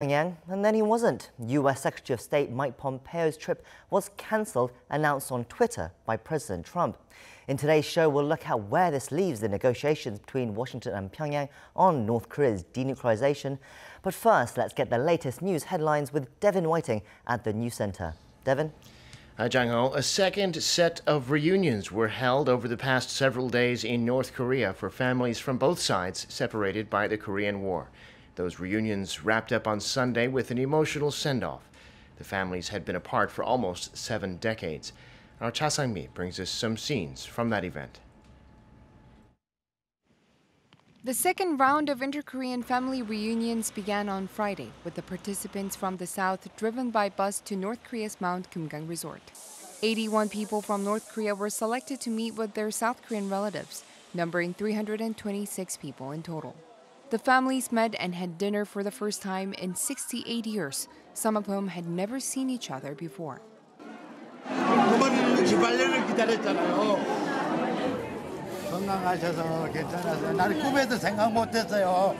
Pyongyang, and then he wasn't. U.S. Secretary of State Mike Pompeo's trip was cancelled, announced on Twitter by President Trump. In today's show, we'll look at where this leaves the negotiations between Washington and Pyongyang on North Korea's denuclearization. But first, let's get the latest news headlines with Devin Whiting at the News Center. Devin? Hi, Jang-ho. A second set of reunions were held over the past several days in North Korea for families from both sides separated by the Korean War. Those reunions wrapped up on Sunday with an emotional send-off. The families had been apart for almost 7 decades. Our Cha Sang-mi brings us some scenes from that event. The second round of inter-Korean family reunions began on Friday, with the participants from the south driven by bus to North Korea's Mount Kumgang resort. 81 people from North Korea were selected to meet with their South Korean relatives, numbering 326 people in total. The families met and had dinner for the first time in 68 years, some of whom had never seen each other before. 건강하셔서 괜찮아서 나는 꿈에도 생각 못했어요.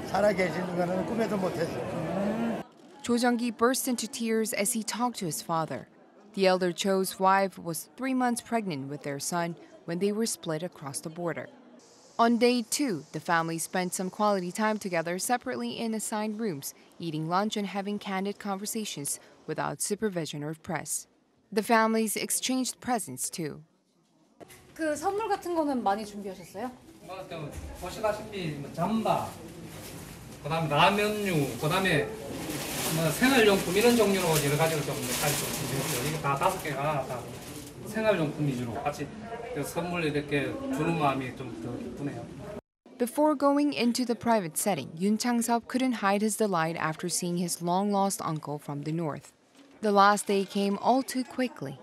살아계시는 거는 꿈에도 못했어요. Cho Jung-gi burst into tears as he talked to his father. The elder Cho's wife was 3 months pregnant with their son when they were split across the border. On day 2, the family spent some quality time together separately in assigned rooms, eating lunch and having candid conversations without supervision or press. The families exchanged presents too. 그 선물 같은 거는 많이 준비하셨어요? 보시다시피 잠바, 그다음에 라면류, 그다음에 생활용품 이런 종류로 여러 가지를 좀 준비했어요. 이게 다 5개가 다 생활용품 위주로 같이 선물 이렇게 주는 마음이 좀 더 기쁘네요. Before going into the private setting, Yoon Chang-seop couldn't hide his delight after seeing his long-lost uncle from the north. The last day came all too quickly.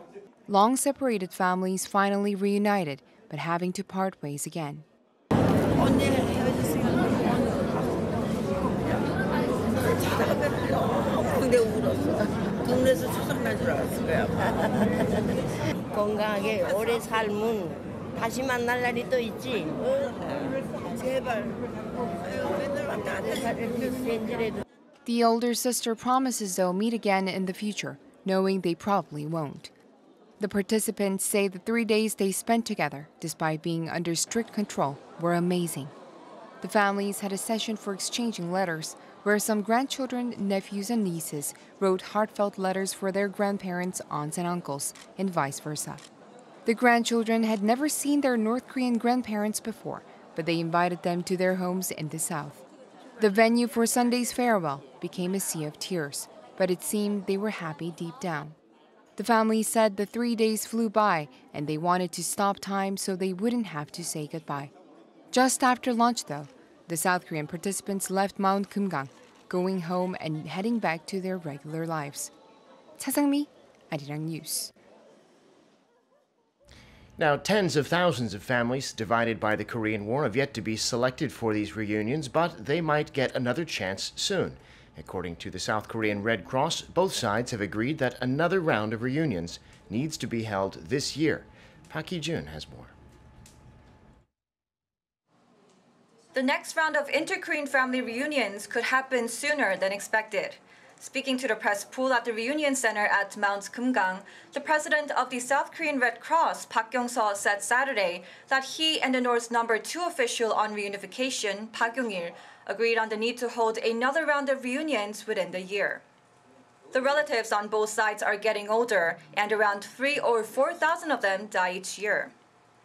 Long-separated families finally reunited, but having to part ways again. 건강하게 오래 살면 다시 만날 날이 또 있지. 제발. The older sister promises they'll meet again in the future, knowing they probably won't. The participants say the 3 days they spent together, despite being under strict control, were amazing. The families had a session for exchanging letters, where some grandchildren, nephews, and nieces wrote heartfelt letters for their grandparents, aunts, and uncles, and vice versa. The grandchildren had never seen their North Korean grandparents before, but they invited them to their homes in the south. The venue for Sunday's farewell became a sea of tears, but it seemed they were happy deep down. The family said the 3 days flew by and they wanted to stop time so they wouldn't have to say goodbye. Just after lunch, though, the South Korean participants left Mount Kumgang, going home and heading back to their regular lives. Cha Sang-mi, Arirang News. Now, tens of thousands of families divided by the Korean War have yet to be selected for these reunions, but they might get another chance soon. According to the South Korean Red Cross, both sides have agreed that another round of reunions needs to be held this year. Park Hee-jun has more. The next round of inter-Korean family reunions could happen sooner than expected. Speaking to the press pool at the reunion center at Mount Kumgang, the president of the South Korean Red Cross, Park Kyung-seo, said Saturday that he and the North's number 2 official on reunification, Park Yong-il, agreed on the need to hold another round of reunions within the year. The relatives on both sides are getting older, and around 3,000 or 4,000 of them die each year.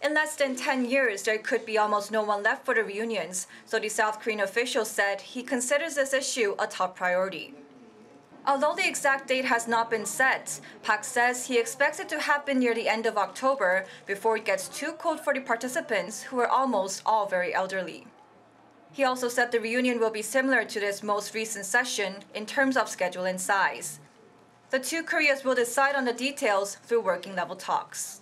In less than 10 years, there could be almost no one left for the reunions, so the South Korean official said he considers this issue a top priority. Although the exact date has not been set, Park says he expects it to happen near the end of October before it gets too cold for the participants, who are almost all very elderly. He also said the reunion will be similar to this most recent session in terms of schedule and size. The two Koreas will decide on the details through working-level talks.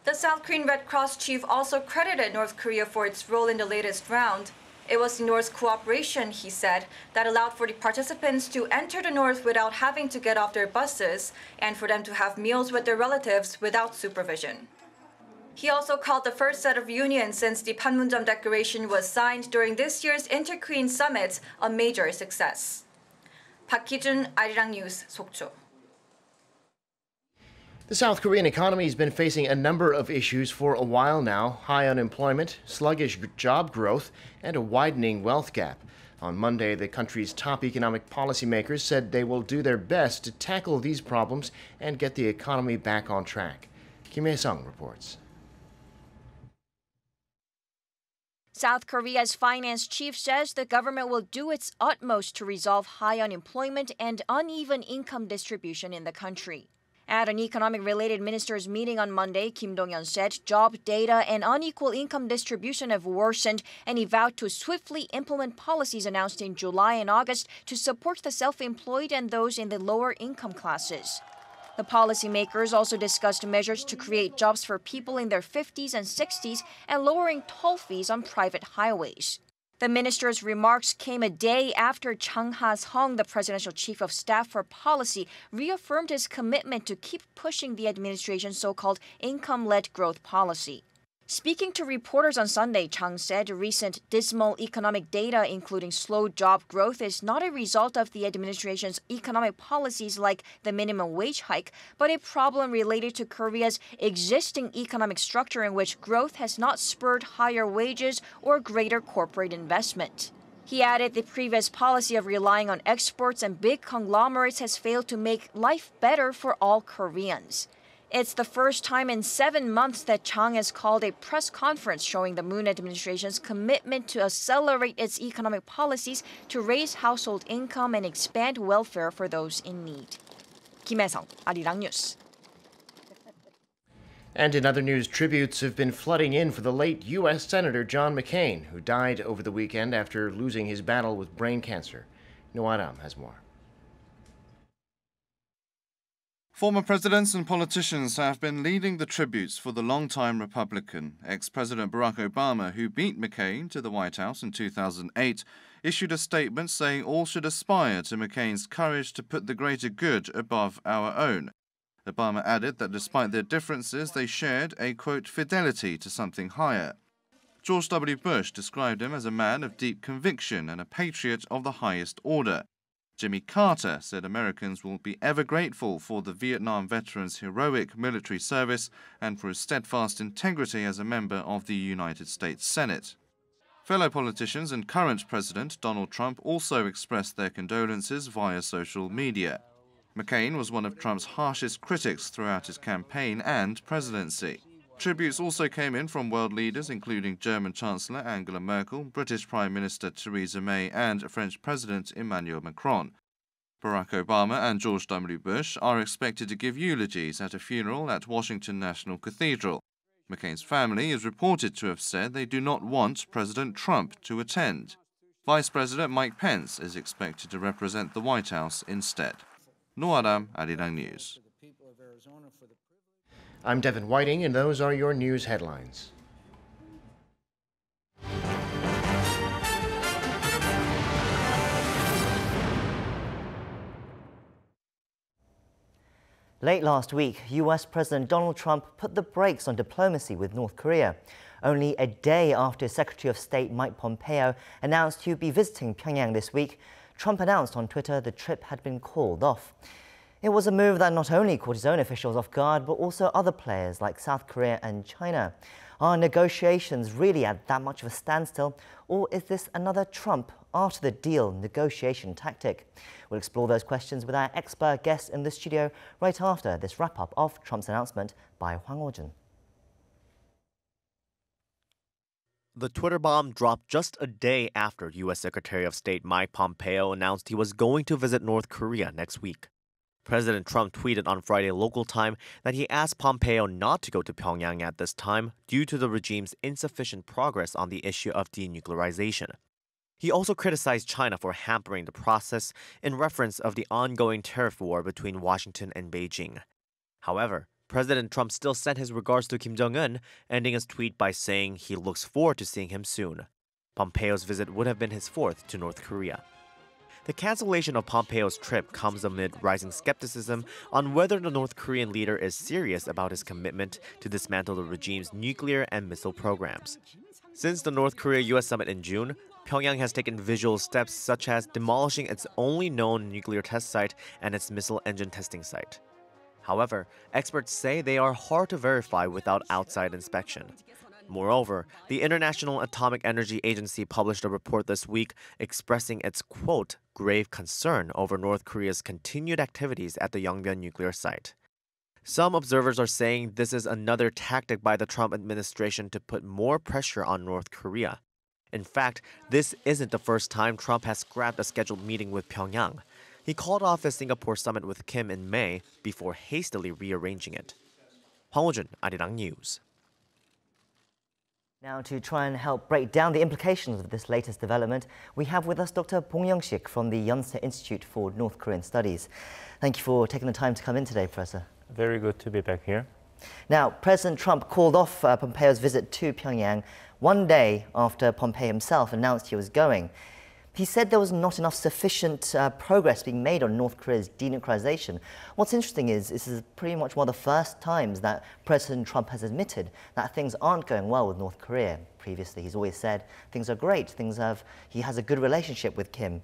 The South Korean Red Cross chief also credited North Korea for its role in the latest round. It was the North's cooperation, he said, that allowed for the participants to enter the North without having to get off their buses and for them to have meals with their relatives without supervision. He also called the first set of reunions since the Panmunjom Declaration was signed during this year's Inter-Korean Summit a major success. 박희준, Arirang News, 속초. The South Korean economy has been facing a number of issues for a while now: high unemployment, sluggish job growth, and a widening wealth gap. On Monday, the country's top economic policymakers said they will do their best to tackle these problems and get the economy back on track. Kim Hae-sung reports. South Korea's finance chief says the government will do its utmost to resolve high unemployment and uneven income distribution in the country. At an economic-related ministers' meeting on Monday, Kim Dong-yeon said job data and unequal income distribution have worsened, and he vowed to swiftly implement policies announced in July and August to support the self-employed and those in the lower income classes. The policymakers also discussed measures to create jobs for people in their 50s and 60s and lowering toll fees on private highways. The minister's remarks came a day after Chang Ha-seong, the presidential chief of staff for policy, reaffirmed his commitment to keep pushing the administration's so-called income-led growth policy. Speaking to reporters on Sunday, Chang said recent dismal economic data, including slow job growth, is not a result of the administration's economic policies like the minimum wage hike, but a problem related to Korea's existing economic structure in which growth has not spurred higher wages or greater corporate investment. He added the previous policy of relying on exports and big conglomerates has failed to make life better for all Koreans. It's the first time in 7 months that Chang has called a press conference showing the Moon administration's commitment to accelerate its economic policies to raise household income and expand welfare for those in need. Kim Hae-sung, Arirang News. And in other news, tributes have been flooding in for the late U.S. Senator John McCain, who died over the weekend after losing his battle with brain cancer. Noah Adam has more. Former presidents and politicians have been leading the tributes for the longtime Republican. Ex-President Barack Obama, who beat McCain to the White House in 2008, issued a statement saying all should aspire to McCain's courage to put the greater good above our own. Obama added that despite their differences, they shared a, quote, fidelity to something higher. George W. Bush described him as a man of deep conviction and a patriot of the highest order. Jimmy Carter said Americans will be ever grateful for the Vietnam veteran's heroic military service and for his steadfast integrity as a member of the United States Senate. Fellow politicians and current President Donald Trump also expressed their condolences via social media. McCain was one of Trump's harshest critics throughout his campaign and presidency. Tributes also came in from world leaders including German Chancellor Angela Merkel, British Prime Minister Theresa May and French President Emmanuel Macron. Barack Obama and George W. Bush are expected to give eulogies at a funeral at Washington National Cathedral. McCain's family is reported to have said they do not want President Trump to attend. Vice President Mike Pence is expected to represent the White House instead. Noah Adam, Arirang News. I'm Devin Whiting, and those are your news headlines. Late last week, US President Donald Trump put the brakes on diplomacy with North Korea. Only a day after Secretary of State Mike Pompeo announced he would be visiting Pyongyang this week, Trump announced on Twitter the trip had been called off. It was a move that not only caught his own officials off guard, but also other players like South Korea and China. Are negotiations really at that much of a standstill, or is this another Trump after the deal negotiation tactic? We'll explore those questions with our expert guest in the studio right after this wrap-up of Trump's announcement by Hwang Oh-jun. The Twitter bomb dropped just a day after U.S. Secretary of State Mike Pompeo announced he was going to visit North Korea next week. President Trump tweeted on Friday local time that he asked Pompeo not to go to Pyongyang at this time due to the regime's insufficient progress on the issue of denuclearization. He also criticized China for hampering the process in reference of the ongoing tariff war between Washington and Beijing. However, President Trump still sent his regards to Kim Jong-un, ending his tweet by saying he looks forward to seeing him soon. Pompeo's visit would have been his fourth to North Korea. The cancellation of Pompeo's trip comes amid rising skepticism on whether the North Korean leader is serious about his commitment to dismantle the regime's nuclear and missile programs. Since the North Korea-US summit in June, Pyongyang has taken visual steps such as demolishing its only known nuclear test site and its missile engine testing site. However, experts say they are hard to verify without outside inspection. Moreover, the International Atomic Energy Agency published a report this week expressing its, quote, grave concern over North Korea's continued activities at the Yongbyon nuclear site. Some observers are saying this is another tactic by the Trump administration to put more pressure on North Korea. In fact, this isn't the first time Trump has scrapped a scheduled meeting with Pyongyang. He called off his Singapore summit with Kim in May before hastily rearranging it. Hwang Ho-jun, Arirang News. Now, to try and help break down the implications of this latest development, we have with us Dr. Bong Young-sik from the Yonsei Institute for North Korean Studies. Thank you for taking the time to come in today, Professor. Very good to be back here. Now, President Trump called off Pompeo's visit to Pyongyang one day after Pompeo himself announced he was going. He said there was not enough sufficient progress being made on North Korea's denuclearization. What's interesting is this is pretty much one of the first times that President Trump has admitted that things aren't going well with North Korea. Previously, he's always said things are great, he has a good relationship with Kim.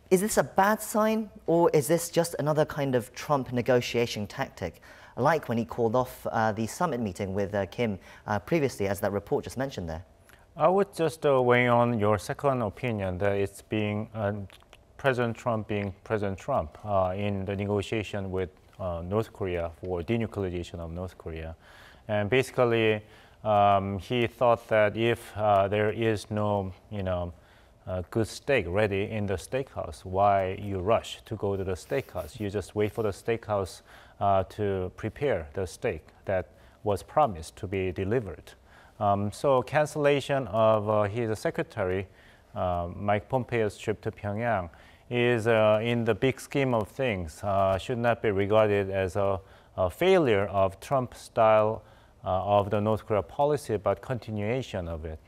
Is this a bad sign, or is this just another kind of Trump negotiation tactic, like when he called off the summit meeting with Kim previously, as that report just mentioned there? I would just weigh on your second opinion that it's being President Trump being President Trump in the negotiation with North Korea for denuclearization of North Korea. And basically, he thought that if there is no, good steak ready in the steakhouse, why you rush to go to the steakhouse? You just wait for the steakhouse to prepare the steak that was promised to be delivered. So cancellation of his secretary, Mike Pompeo's trip to Pyongyang, is in the big scheme of things, should not be regarded as a failure of Trump's style of the North Korea policy, but continuation of it.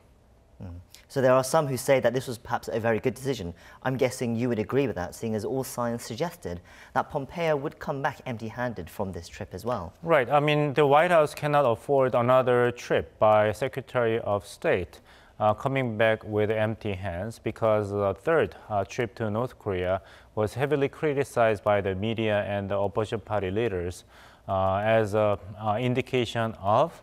So there are some who say that this was perhaps a very good decision. I'm guessing you would agree with that, seeing as all signs suggested that Pompeo would come back empty-handed from this trip as well. Right. I mean, the White House cannot afford another trip by Secretary of State coming back with empty hands, because the third trip to North Korea was heavily criticized by the media and the opposition party leaders as an indication of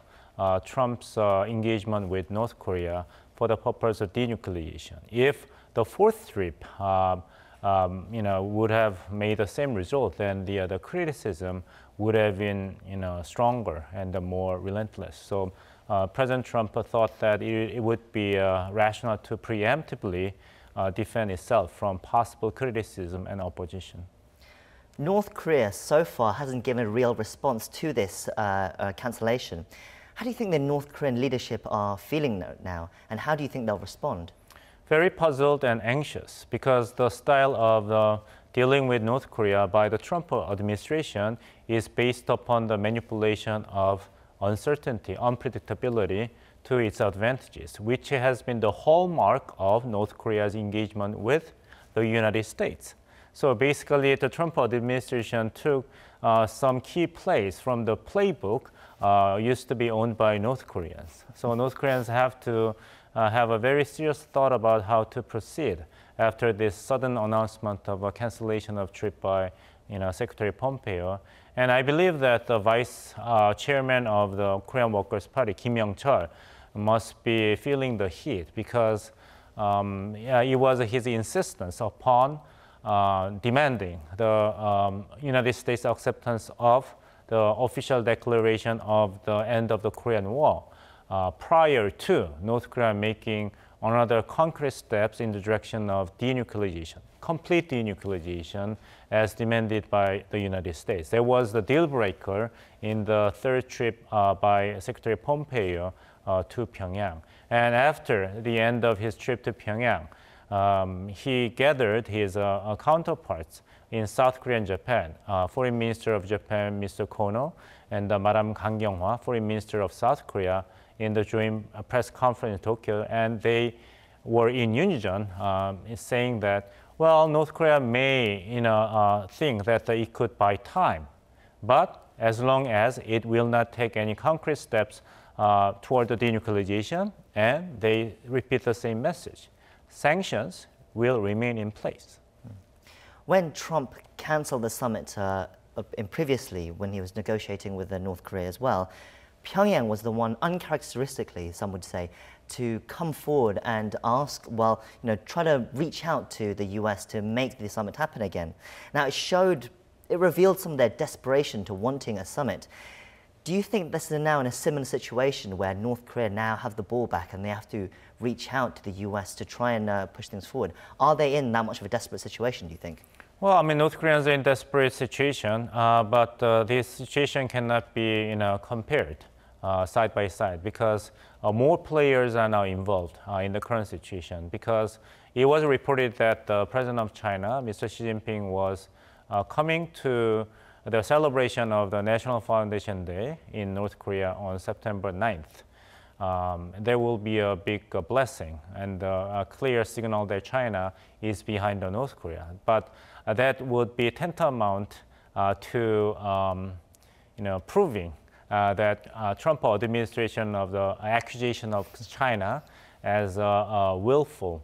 Trump's engagement with North Korea for the purpose of denuclearization. If the fourth trip, would have made the same result, then the criticism would have been, stronger and more relentless. So President Trump thought that it would be rational to preemptively defend itself from possible criticism and opposition. North Korea so far hasn't given a real response to this cancellation. How do you think the North Korean leadership are feeling now, and how do you think they'll respond? Very puzzled and anxious, because the style of dealing with North Korea by the Trump administration is based upon the manipulation of uncertainty, unpredictability to its advantages, which has been the hallmark of North Korea's engagement with the United States. So basically, the Trump administration took some key plays from the playbook used to be owned by North Koreans. So North Koreans have to have a very serious thought about how to proceed after this sudden announcement of a cancellation of trip by Secretary Pompeo. And I believe that the vice chairman of the Korean Workers' Party, Kim Young-chol, must be feeling the heat, because it was his insistence upon demanding the United States acceptance of the official declaration of the end of the Korean War prior to North Korea making another concrete steps in the direction of denuclearization, complete denuclearization as demanded by the United States. There was the deal breaker in the third trip by Secretary Pompeo to Pyongyang. And after the end of his trip to Pyongyang, he gathered his counterparts in South Korea and Japan, Foreign Minister of Japan, Mr. Kono, and Madam Kang Kyung-hwa, Foreign Minister of South Korea, in the joint press conference in Tokyo, and they were in unison saying that, well, North Korea may think that it could buy time, but as long as it will not take any concrete steps toward the denuclearization, and they repeat the same message. sanctions will remain in place. When Trump cancelled the summit previously, when he was negotiating with North Korea as well, Pyongyang was the one, uncharacteristically, some would say, to come forward and ask, well, try to reach out to the US to make the summit happen again. Now, it revealed some of their desperation to wanting a summit. Do you think this is now in a similar situation where North Korea now have the ball back and they have to reach out to the US to try and push things forward? Are they in that much of a desperate situation, do you think? Well, I mean, North Koreans are in a desperate situation, but this situation cannot be compared side by side because more players are now involved in the current situation, because it was reported that the president of China, Mr. Xi Jinping, was coming to the celebration of the National Foundation Day in North Korea on September 9th. There will be a big blessing and a clear signal that China is behind North Korea. But that would be tantamount to proving that Trump administration of the accusation of China as a willful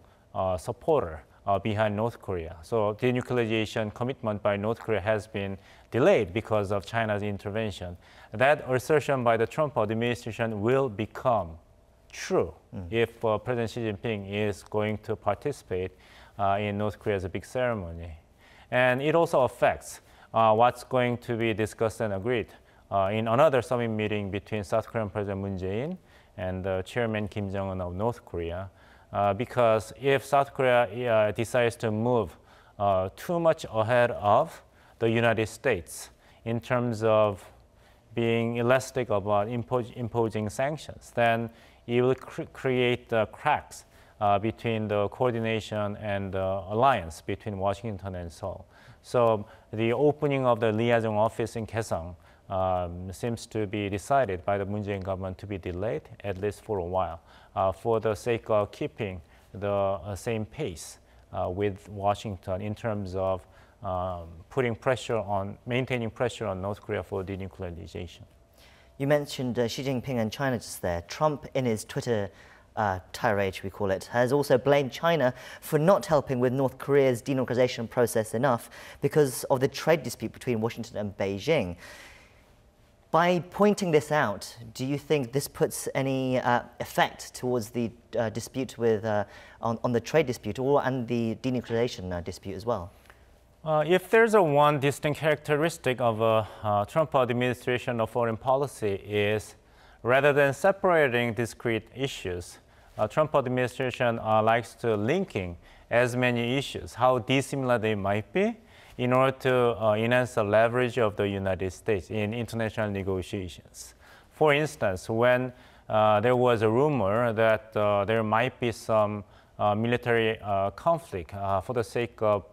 supporter behind North Korea. So denuclearization commitment by North Korea has been delayed because of China's intervention. That assertion by the Trump administration will become true if President Xi Jinping is going to participate in North Korea's big ceremony. And it also affects what's going to be discussed and agreed in another summit meeting between South Korean President Moon Jae-in and Chairman Kim Jong-un of North Korea. Because if South Korea decides to move too much ahead of the United States in terms of being elastic about imposing sanctions, then it will create cracks between the coordination and alliance between Washington and Seoul. So the opening of the liaison office in Kaesong seems to be decided by the Moon Jae-in government to be delayed, at least for a while, for the sake of keeping the same pace with Washington in terms of maintaining pressure on North Korea for denuclearization. You mentioned Xi Jinping and China just there. Trump, in his Twitter tirade, we call it, has also blamed China for not helping with North Korea's denuclearization process enough because of the trade dispute between Washington and Beijing. By pointing this out, do you think this puts any effect towards the dispute with on the trade dispute and the denuclearization dispute as well? If there's one distinct characteristic of a Trump administration of foreign policy is rather than separating discrete issues, Trump administration likes to linking as many issues, how dissimilar they might be, in order to enhance the leverage of the United States in international negotiations. For instance, when there was a rumor that there might be some military conflict for the sake of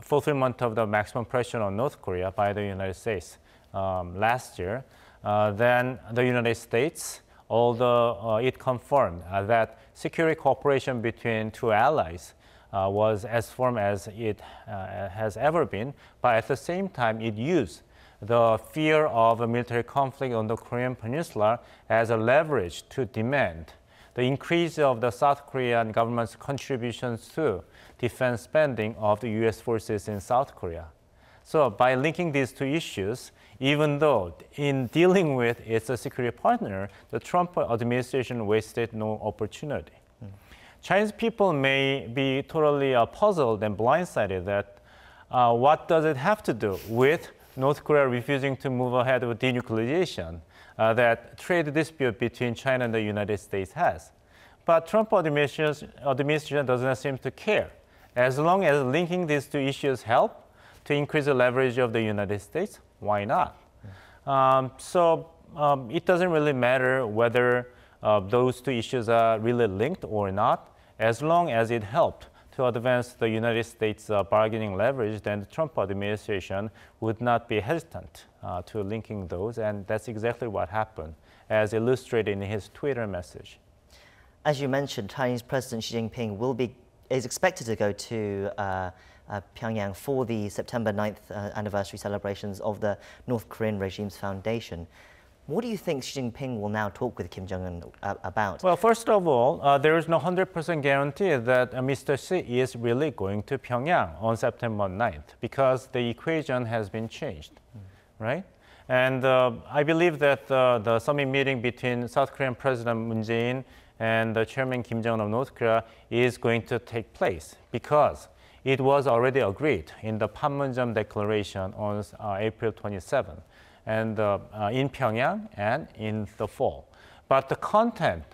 fulfillment of the maximum pressure on North Korea by the United States last year, then the United States, although it confirmed that security cooperation between two allies was as firm as it has ever been, but at the same time it used the fear of a military conflict on the Korean Peninsula as a leverage to demand the increase of the South Korean government's contributions to defense spending of the US forces in South Korea. So by linking these two issues, even though in dealing with its security partner, the Trump administration wasted no opportunity. Chinese people may be totally puzzled and blindsided that what does it have to do with North Korea refusing to move ahead with denuclearization that trade dispute between China and the United States has. But Trump administration doesn't seem to care. As long as linking these two issues help to increase the leverage of the United States, why not? It doesn't really matter whether those two issues are really linked or not. As long as it helped to advance the United States bargaining leverage, then the Trump administration would not be hesitant to linking those, and that's exactly what happened, as illustrated in his Twitter message. As you mentioned, Chinese President Xi Jinping is expected to go to Pyongyang for the September 9th anniversary celebrations of the North Korean regime's foundation. What do you think Xi Jinping will now talk with Kim Jong-un about? Well, first of all, there is no 100% guarantee that Mr. Xi is really going to Pyongyang on September 9th because the equation has been changed, right? And I believe that the summit meeting between South Korean President Moon Jae-in and the Chairman Kim Jong-un of North Korea is going to take place because it was already agreed in the Panmunjom Declaration on April 27th. And in Pyongyang and in the fall. But the content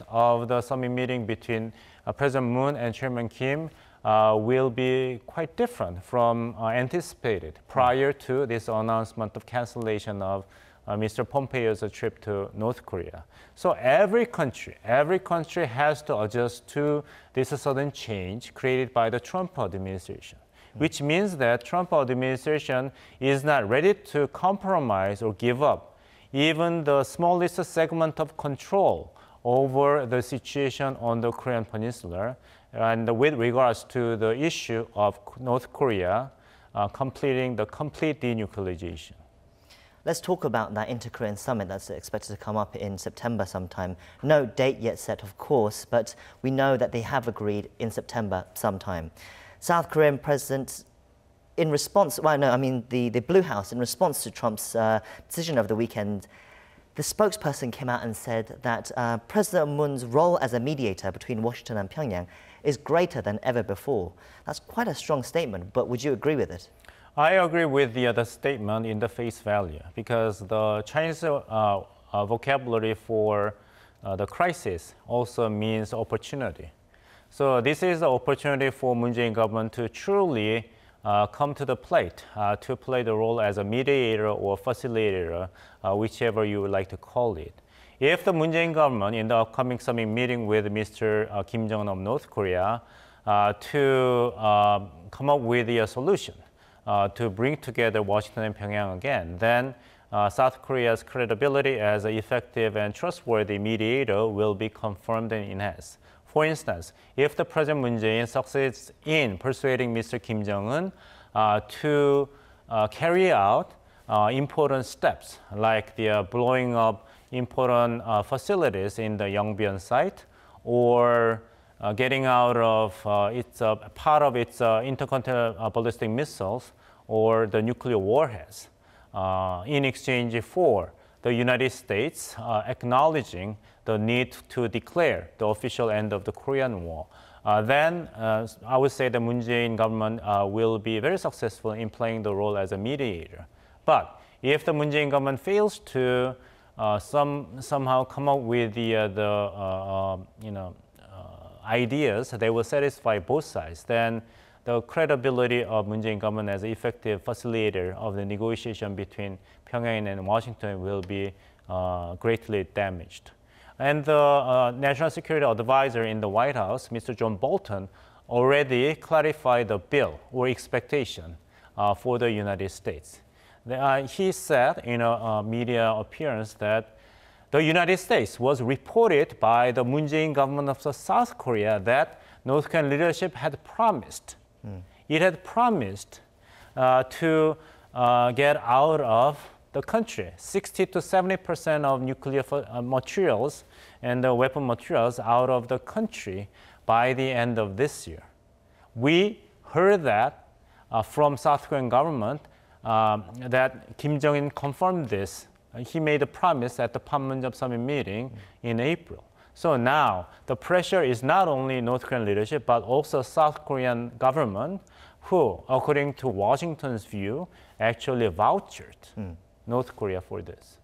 of the summit meeting between President Moon and Chairman Kim will be quite different from anticipated prior to this announcement of cancellation of Mr. Pompeo's trip to North Korea. So every country has to adjust to this sudden change created by the Trump administration, which means that Trump administration is not ready to compromise or give up even the smallest segment of control over the situation on the Korean Peninsula and with regards to the issue of North Korea completing the complete denuclearization. Let's talk about that inter-Korean summit that's expected to come up in September sometime. No date yet set, of course, but we know that they have agreed in September sometime. South Korean president, in response, the Blue House, in response to Trump's decision over the weekend, the spokesperson came out and said that President Moon's role as a mediator between Washington and Pyongyang is greater than ever before. That's quite a strong statement, but would you agree with it? I agree with the statement in the face value because the Chinese vocabulary for the crisis also means opportunity. So this is an opportunity for Moon Jae-in government to truly come to the plate to play the role as a mediator or facilitator, whichever you would like to call it. If the Moon Jae-in government in the upcoming summit meeting with Mr. Kim Jong-un of North Korea to come up with a solution to bring together Washington and Pyongyang again, then South Korea's credibility as an effective and trustworthy mediator will be confirmed and enhanced. For instance, if the President Moon Jae-in succeeds in persuading Mr. Kim Jong-un to carry out important steps like the blowing up important facilities in the Yongbyon site or getting out of part of its intercontinental ballistic missiles or the nuclear warheads in exchange for the United States acknowledging the need to declare the official end of the Korean War, then I would say the Moon Jae-in government will be very successful in playing the role as a mediator. But if the Moon Jae-in government fails to somehow come up with the ideas that will satisfy both sides, then the credibility of Moon Jae-in government as an effective facilitator of the negotiation between Pyongyang and Washington will be greatly damaged. And the National Security Advisor in the White House, Mr. John Bolton, already clarified the bill or expectation for the United States. He said in a media appearance that the United States was reported by the Moon Jae-in government of South Korea that North Korean leadership had promised. It had promised to get out of the country 60 to 70% of nuclear materials and the weapon materials out of the country by the end of this year. We heard that from South Korean government that Kim Jong-un confirmed this. He made a promise at the Panmunjom summit meeting in April. So now the pressure is not only North Korean leadership, but also South Korean government who, according to Washington's view, actually vouched North Korea for this.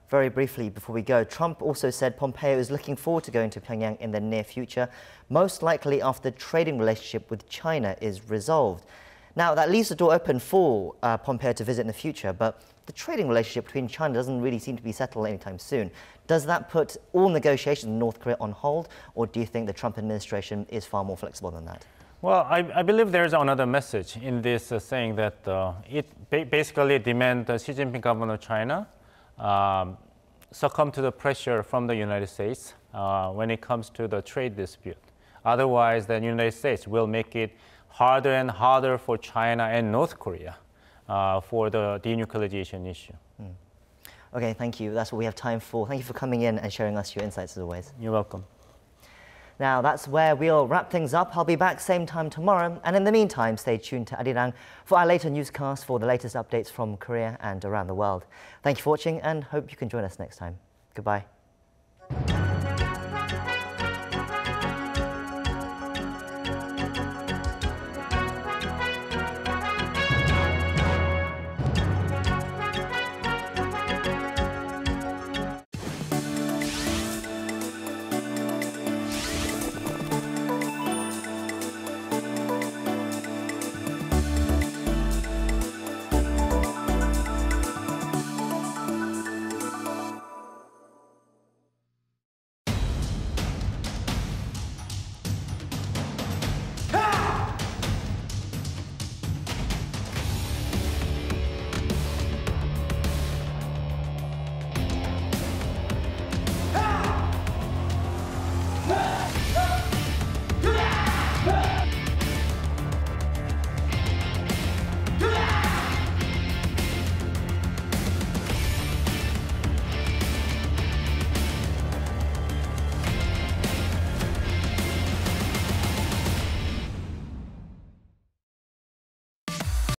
Very briefly before we go, Trump also said Pompeo is looking forward to going to Pyongyang in the near future, most likely after the trading relationship with China is resolved. Now, that leaves the door open for Pompeo to visit in the future, but the trading relationship between China doesn't really seem to be settled anytime soon. Does that put all negotiations with North Korea on hold, or do you think the Trump administration is far more flexible than that? Well, I believe there's another message in this saying that it basically demands the Xi Jinping government of China succumb to the pressure from the United States when it comes to the trade dispute. Otherwise, the United States will make it harder and harder for China and North Korea for the denuclearization issue. Okay, thank you. That's what we have time for. Thank you for coming in and sharing us your insights as always. You're welcome. Now, that's where we'll wrap things up. I'll be back same time tomorrow. And in the meantime, stay tuned to Arirang for our later newscast for the latest updates from Korea and around the world. Thank you for watching and hope you can join us next time. Goodbye.